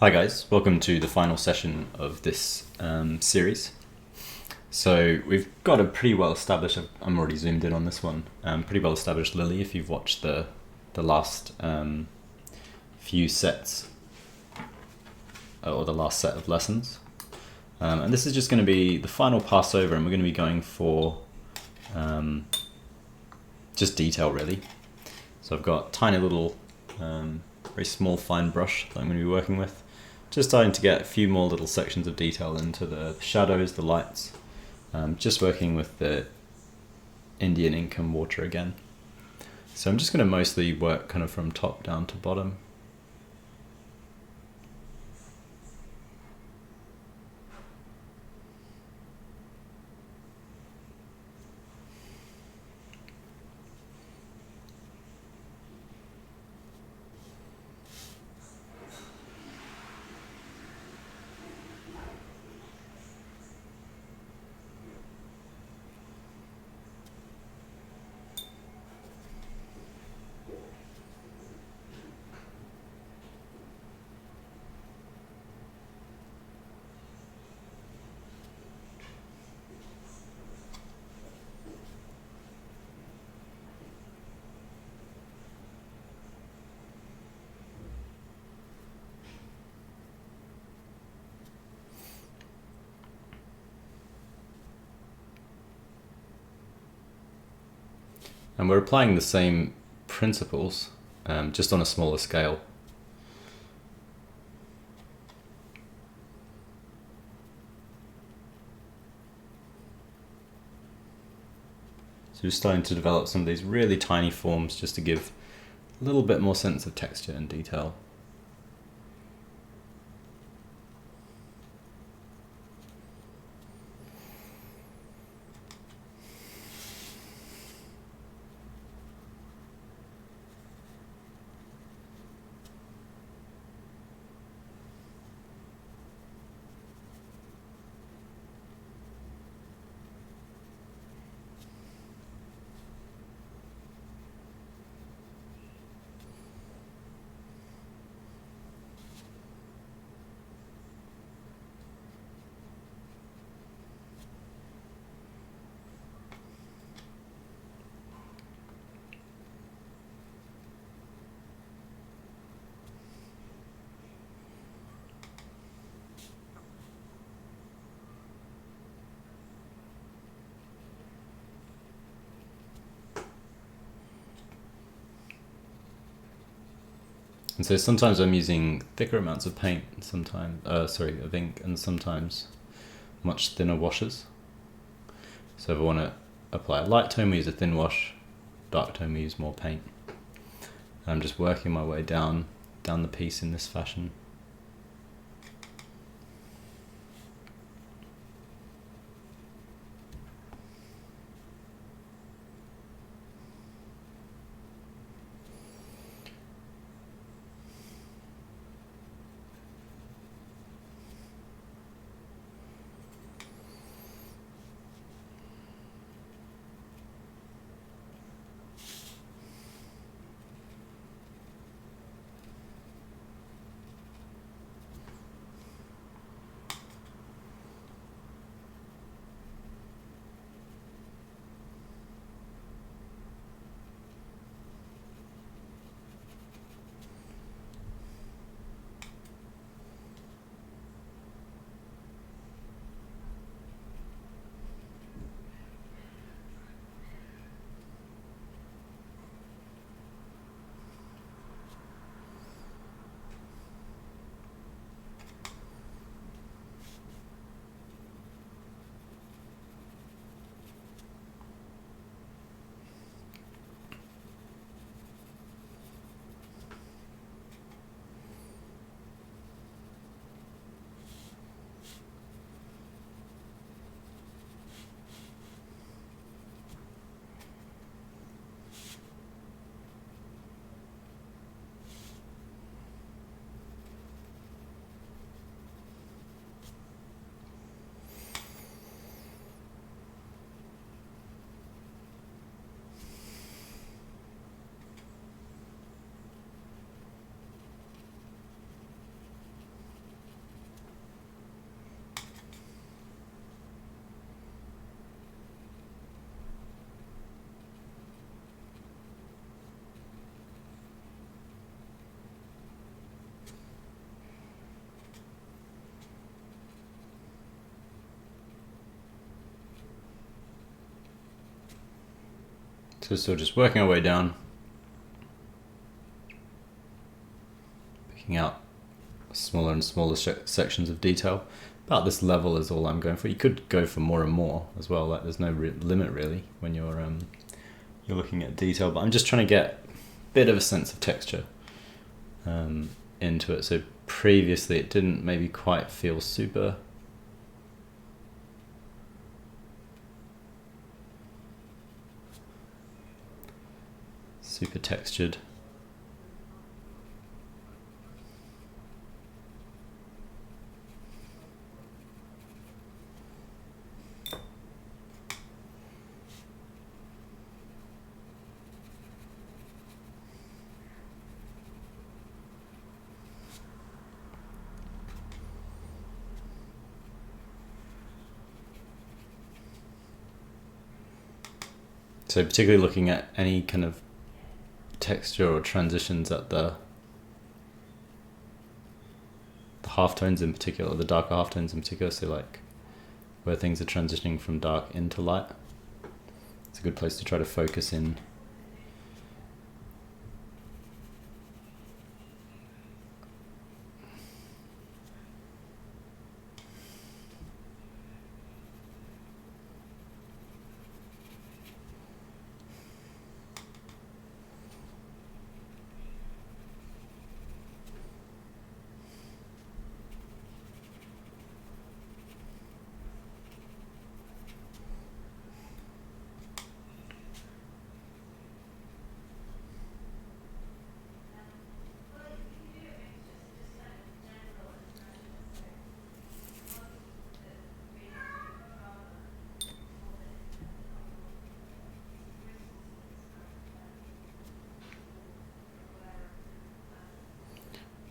Hi guys, welcome to the final session of this series. So we've got a pretty well established, I'm already zoomed in on this one, pretty well established lily if you've watched the last few sets, or the last set of lessons. And this is just going to be the final pass over, and we're going to be going for just detail really. So I've got tiny little, very small fine brush that I'm going to be working with. Just starting to get a few more little sections of detail into the shadows, the lights. Just working with the Indian ink and water again. So I'm just going to mostly work kind of from top down to bottom. And we're applying the same principles, just on a smaller scale. So we're starting to develop some of these really tiny forms just to give a little bit more sense of texture and detail. And so sometimes I'm using thicker amounts of paint, sometimes, of ink, and sometimes much thinner washes. So if I want to apply a light tone, we use a thin wash, dark tone, we use more paint. And I'm just working my way down the piece in this fashion. So still just working our way down, picking out smaller and smaller sections of detail. About this level is all I'm going for. You could go for more and more as well. Like there's no limit really when you're looking at detail. But I'm just trying to get a bit of a sense of texture into it. So previously it didn't maybe quite feel super textured. So particularly looking at any kind of texture or transitions at the halftones in particular, the darker halftones in particular, so like where things are transitioning from dark into light. It's a good place to try to focus in.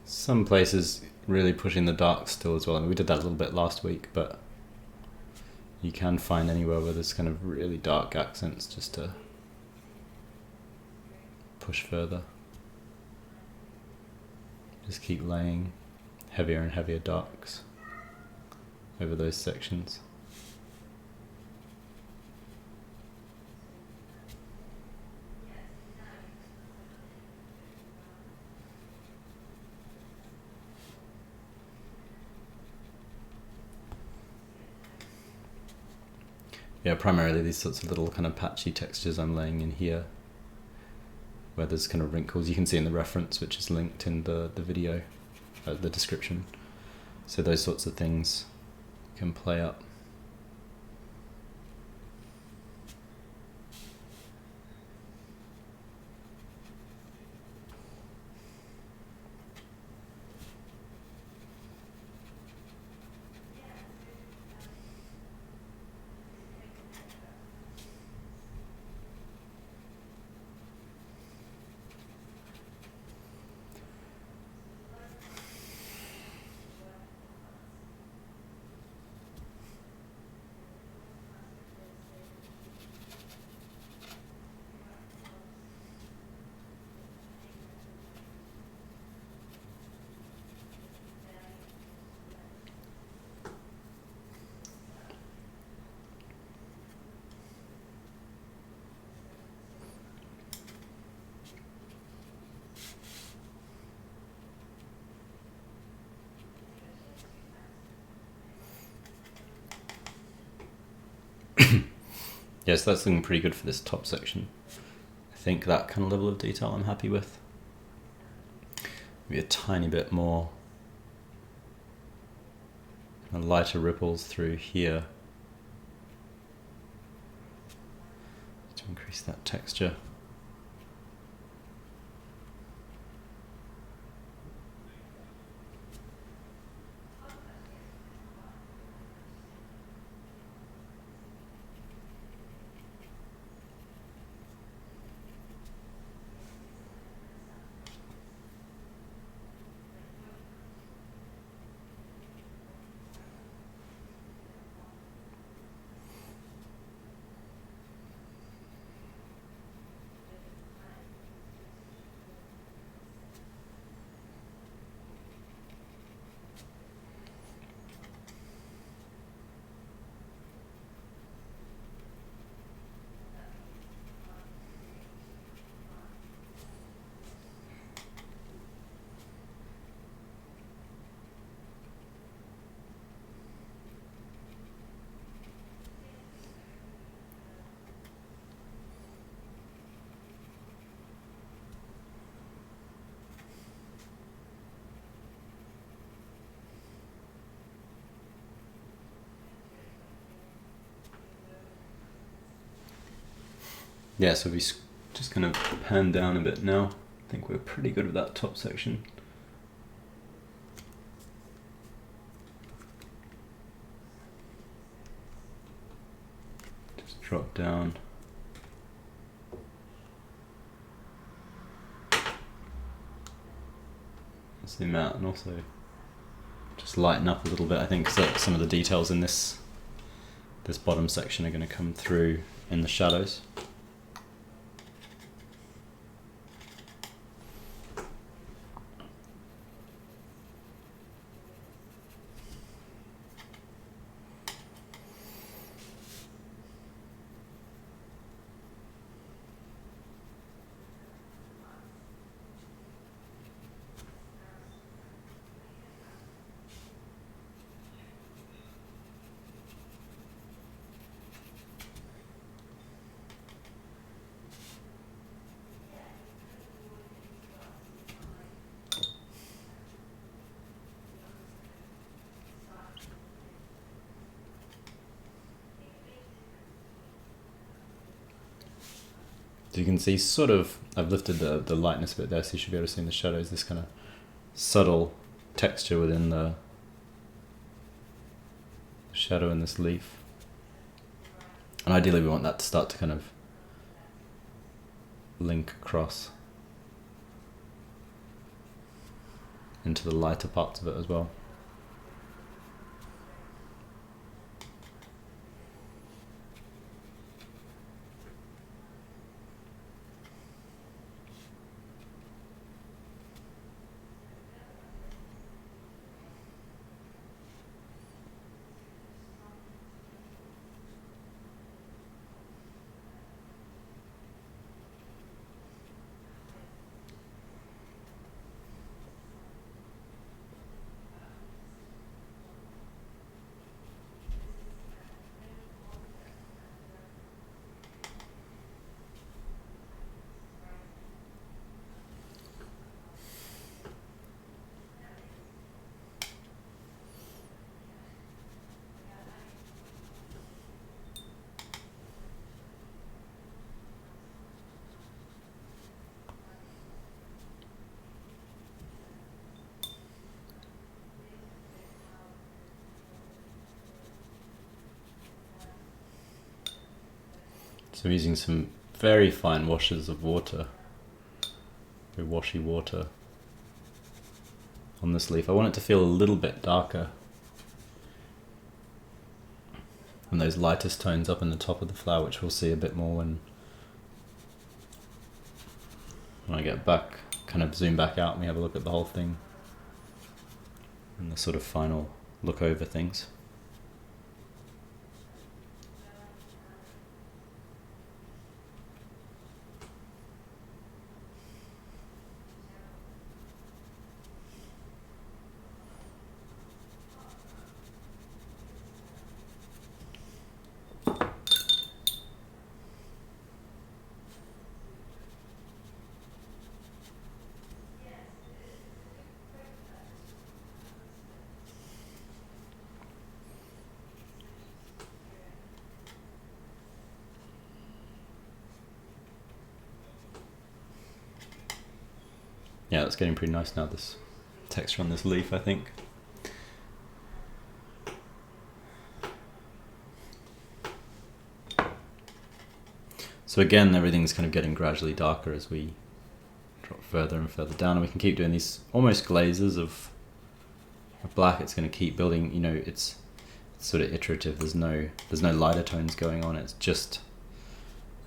Some places really pushing the dark still as well. I mean, we did that a little bit last week, but you can find anywhere where there's kind of really dark accents just to push further. Just keep laying heavier and heavier darks over those sections. Yeah, primarily these sorts of little kind of patchy textures I'm laying in here, where there's kind of wrinkles. You can see in the reference, which is linked in the video, the description. So those sorts of things can play up. Yes, that's looking pretty good for this top section. I think that kind of level of detail I'm happy with. Maybe a tiny bit more lighter ripples through here to increase that texture. Yeah, so we just kind of pan down a bit now. I think we're pretty good with that top section. Just drop down. Zoom out and also just lighten up a little bit. I think so some of the details in this bottom section are going to come through in the shadows. So you can see sort of, I've lifted the lightness a bit there, so you should be able to see in the shadows this kind of subtle texture within the shadow in this leaf. And ideally we want that to start to kind of link across into the lighter parts of it as well. So we're using some very fine washes of water, very washy water on this leaf. I want it to feel a little bit darker than those lightest tones up in the top of the flower, which we'll see a bit more when I get back, kind of zoom back out and we have a look at the whole thing and the sort of final look over things. Yeah, that's getting pretty nice now, this texture on this leaf, I think. So again, everything's kind of getting gradually darker as we drop further and further down, and we can keep doing these almost glazes of black. It's going to keep building, you know, it's sort of iterative. There's no lighter tones going on. It's just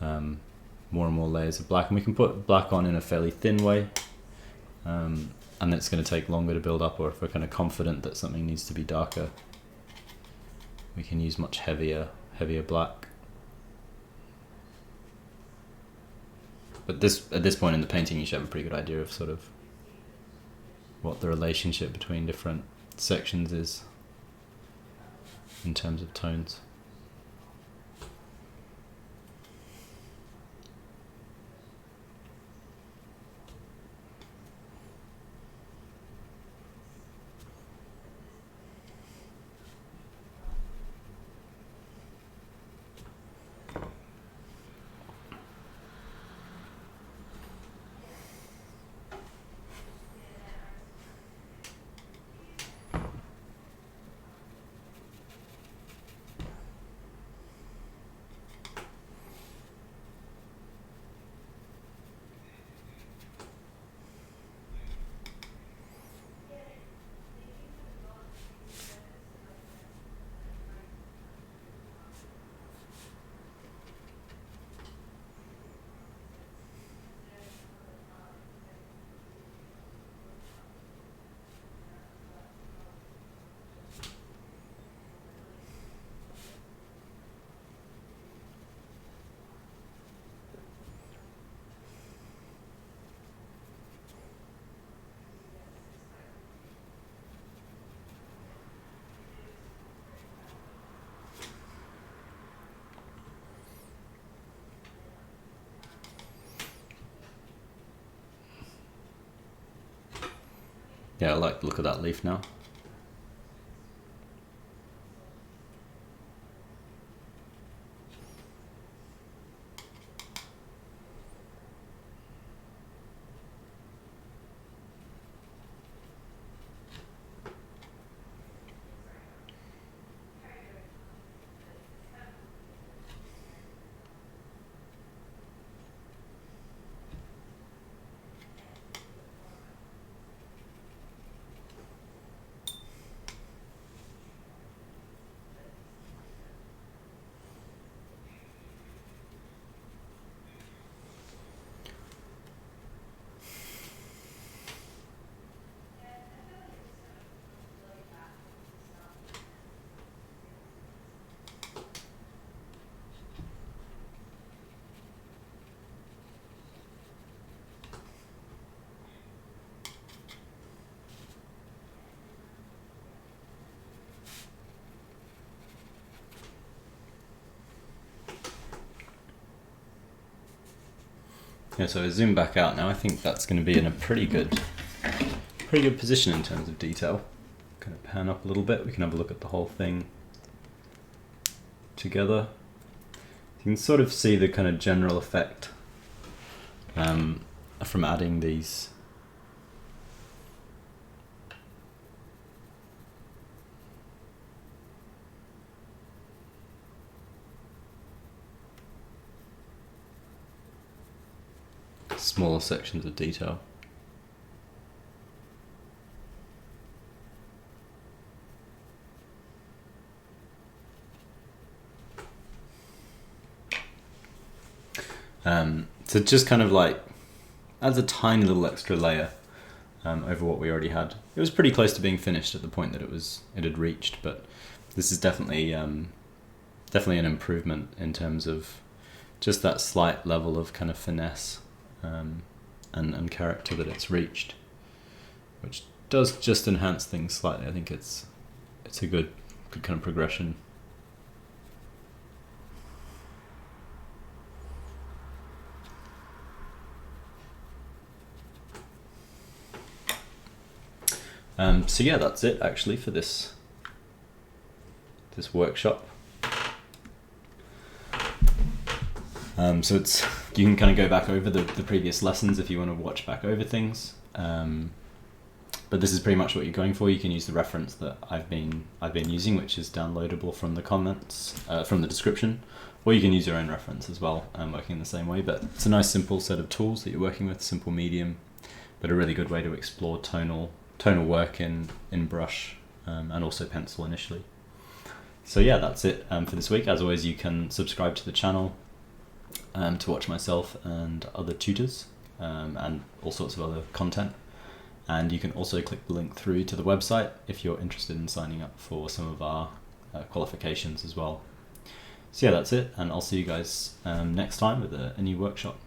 more and more layers of black, and we can put black on in a fairly thin way. And it's going to take longer to build up, or if we're kind of confident that something needs to be darker, we can use much heavier black. But at this point in the painting, you should have a pretty good idea of sort of what the relationship between different sections is in terms of tones. Yeah, I like the look of that leaf now. Yeah, so I zoom back out now. I think that's going to be in a pretty good position in terms of detail. Kind of pan up a little bit. We can have a look at the whole thing together. You can sort of see the kind of general effect from adding these smaller sections of detail. So just kind of like adds a tiny little extra layer over what we already had. It was pretty close to being finished at the point that it had reached, but this is definitely an improvement in terms of just that slight level of kind of finesse and character that it's reached, which does just enhance things slightly. I think it's a good kind of progression. So yeah, that's it actually for this workshop. So you can kind of go back over the previous lessons if you want to watch back over things. But this is pretty much what you're going for. You can use the reference that I've been using, which is downloadable from the comments, from the description, or you can use your own reference as well, working in the same way. But it's a nice simple set of tools that you're working with, simple medium, but a really good way to explore tonal work in brush and also pencil initially. So yeah, that's it for this week. As always, you can subscribe to the channel to watch myself and other tutors and all sorts of other content. And you can also click the link through to the website if you're interested in signing up for some of our qualifications as well. So yeah, that's it, and I'll see you guys next time with a new workshop.